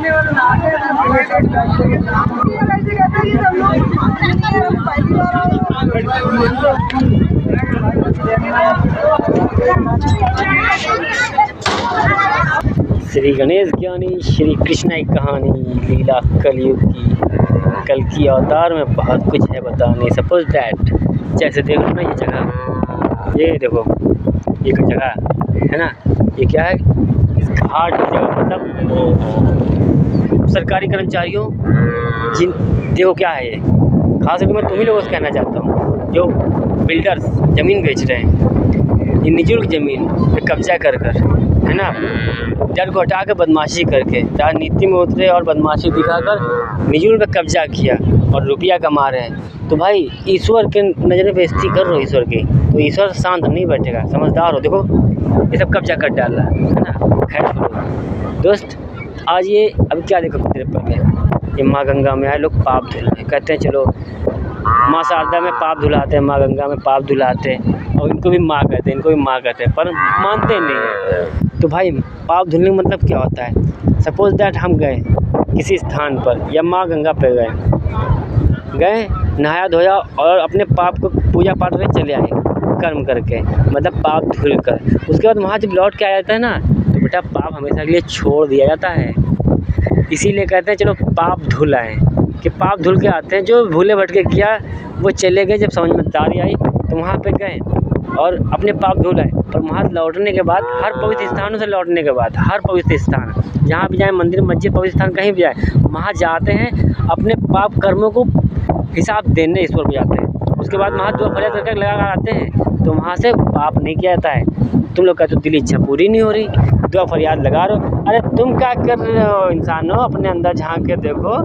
श्री गणेश ज्ञानी श्री कृष्ण की कहानी लीला कलयुग की। कल की अवतार में बहुत कुछ है बताने। सपोज दैट जैसे देखो ना ये जगह, ये देखो ये जगह है ना, ये क्या है, इस घाट की जगह मतलब सरकारी कर्मचारियों जिन, देखो क्या है ये, खास करके मैं तुम्ही लोगों से कहना चाहता हूँ जो बिल्डर्स ज़मीन बेच रहे हैं, ये निजुल्क ज़मीन पे कब्जा कर है ना, डर को हटा के बदमाशी करके राजनीति में उतरे और बदमाशी दिखाकर निजुल पे कब्जा किया और रुपया कमा रहे हैं। तो भाई ईश्वर के नज़र बेइज्जती कर रहे हो ईश्वर की, तो ईश्वर शांत नहीं बैठेगा, समझदार हो। देखो ये सब कब्जा कर डाला है ना। खैर छोड़ो दोस्त, आज ये अभी क्या देखो, कुछ देर पहले ये माँ गंगा में आए लोग पाप धुलने, कहते हैं चलो माँ शारदा में पाप धुलाते हैं, माँ गंगा में पाप धुलाते हैं, और इनको भी माँ कहते हैं, इनको भी माँ कहते हैं, पर मानते नहीं हैं। तो भाई पाप धुलने का मतलब क्या होता है? सपोज दैट हम गए किसी स्थान पर या माँ गंगा पे गए नहाया धोया और अपने पाप को पूजा पाठ में चले आए कर्म करके, मतलब पाप धुल कर। उसके बाद वहाँ जब लौट के आ जाता है ना, तो बेटा पाप हमेशा के लिए छोड़ दिया जाता है। इसीलिए कहते हैं चलो पाप धुल आए, कि पाप धुल के आते हैं। जो भूले भटके किया वो चले गए, जब समझदारी आई तो वहाँ पे गए और अपने पाप धुल आए। और वहाँ लौटने के बाद, हर पवित्र स्थानों से लौटने के बाद, हर पवित्र स्थान जहाँ भी जाए, मंदिर मस्जिद पवित्र स्थान कहीं भी जाए, वहाँ जाते हैं अपने पाप कर्मों को हिसाब देने ईश्वर को जाते हैं। उसके बाद वहाँ दुआ फरियाद करके लगा आते हैं, तो वहाँ से पाप नहीं किया जाता है। तुम लोग कहते हो दिल इच्छा पूरी नहीं हो रही, दुआ फरियाद लगा रहे हो। अरे तुम क्या कर रहे हो इंसानों? अपने अंदर झांक के देखो,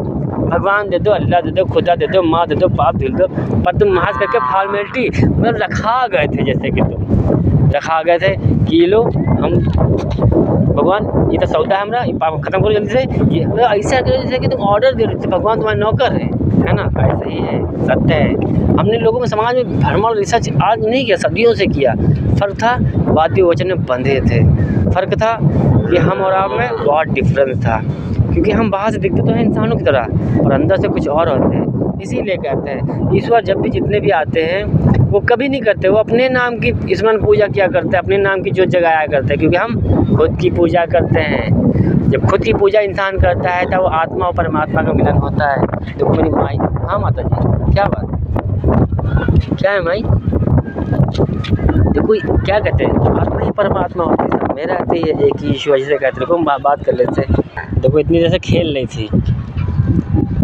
भगवान दे दो, अल्लाह दे दो, खुदा दे दो, माँ दे दो, पाप धुल दो। पर तुम महाज करके फॉर्मेलिटी मतलब रखा गए थे, जैसे कि तुम रखा गए थे कि लो हम भगवान ये तो सौदा है हमारा, ये पाप खत्म करो जल्दी से, ये ऐसा करो जैसे कि तुम ऑर्डर दे रहे थे, भगवान तुम्हारे नौकर है ना। ऐसा ही है, सत्य है। हमने लोगों में समाज में धर्म और रिसर्च आज नहीं किया, सदियों से किया। फ़र्क था वाद्य वचन में बंधे थे, फ़र्क था कि हम और आप में बहुत डिफरेंस था, क्योंकि हम बाहर से दिखते तो हैं इंसानों की तरह और अंदर से कुछ और होते हैं। इसीलिए कहते हैं ईश्वर जब भी जितने भी आते हैं वो कभी नहीं करते, वो अपने नाम की स्मरण पूजा किया करते हैं, अपने नाम की जो जगाया करते हैं, क्योंकि हम खुद की पूजा करते हैं। जब खुद की पूजा इंसान करता है तब वो आत्मा और परमात्मा का मिलन होता है। देखो मेरी माई, हाँ माता जी क्या बात, क्या है माई? देखो क्या कहते हैं, आत्मा ही परमात्मा होती है, सब में रहती है, एक ही ईश्वर जिसे कहते हैं। देखो बात कर लेते हैं, देखो इतनी देर से खेल रही थी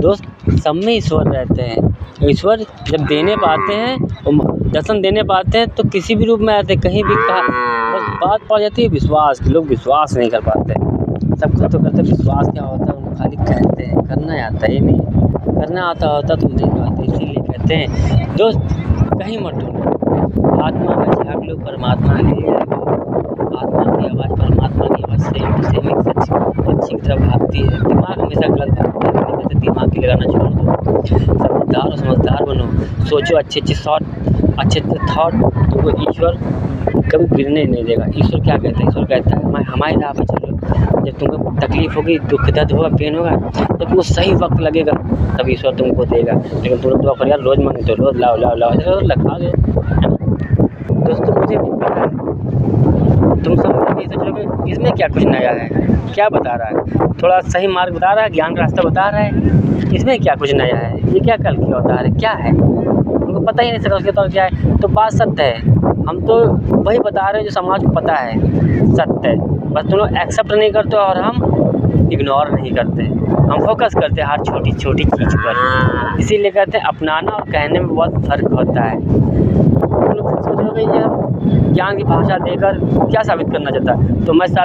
दोस्त, सब में ईश्वर रहते हैं। ईश्वर जब देने पाते हैं, दर्शन देने पाते हैं, तो किसी भी रूप में आते, कहीं भी कहा, बस बात पड़ जाती है विश्वास की। लोग विश्वास नहीं कर पाते, सब कुछ तो करते, विश्वास क्या होता है उनको खाली कहते हैं, करना आता है नहीं, करना आता होता तुम नहीं पाते। इसीलिए कहते हैं दोस्त कहीं मत ढूंढो, आत्मा में झाँक लो, परमात्मा ले जाएगा। आत्मा की आवाज़ परमात्मा की आवाज़ सेम एक अच्छी तरफ भागती है। दिमाग हमेशा गलत भागता है, कहते दिमाग की लगाना छोड़ दो, समझदार और समझदार बनो, सोचो अच्छे थॉट, अच्छे थॉट, तो वो ईश्वर कभी गिरने नहीं देगा। ईश्वर क्या कहता है? ईश्वर कहता है हमारी राह पर चलो, जब तुमको तकलीफ होगी, दुख दर्द होगा, पेन होगा, जब वो सही वक्त लगेगा तब ईश्वर तुमको देगा। लेकिन तुम दुआ फरियाद रोज़ मांगते हो, रोज़ लाओ लाओ लाओ, ऐसे लगा गए। दोस्तों मुझे पता है तुम सब ये सोच रहे हो इसमें क्या कुछ नया है, क्या बता रहा है, थोड़ा सही मार्ग बता रहा है, ज्ञान का रास्ता बता रहा है, इसमें क्या कुछ नया है, ये क्या कल की अवतार है, क्या है, उनको पता ही नहीं सका उसके तौर क्या है। तो बात सत्य है, हम तो वही बता रहे हैं जो समाज को पता है सत्य है, बस तुम लोग एक्सेप्ट नहीं करते और हम इग्नोर नहीं करते, हम फोकस करते हैं हर छोटी छोटी चीज़ पर। इसीलिए कहते हैं अपनाना और कहने में बहुत फ़र्क होता है। तुम लोग सोच रहे हो कि ये ज्ञान की भाषा देकर क्या साबित करना चाहता है, तो मैं साबित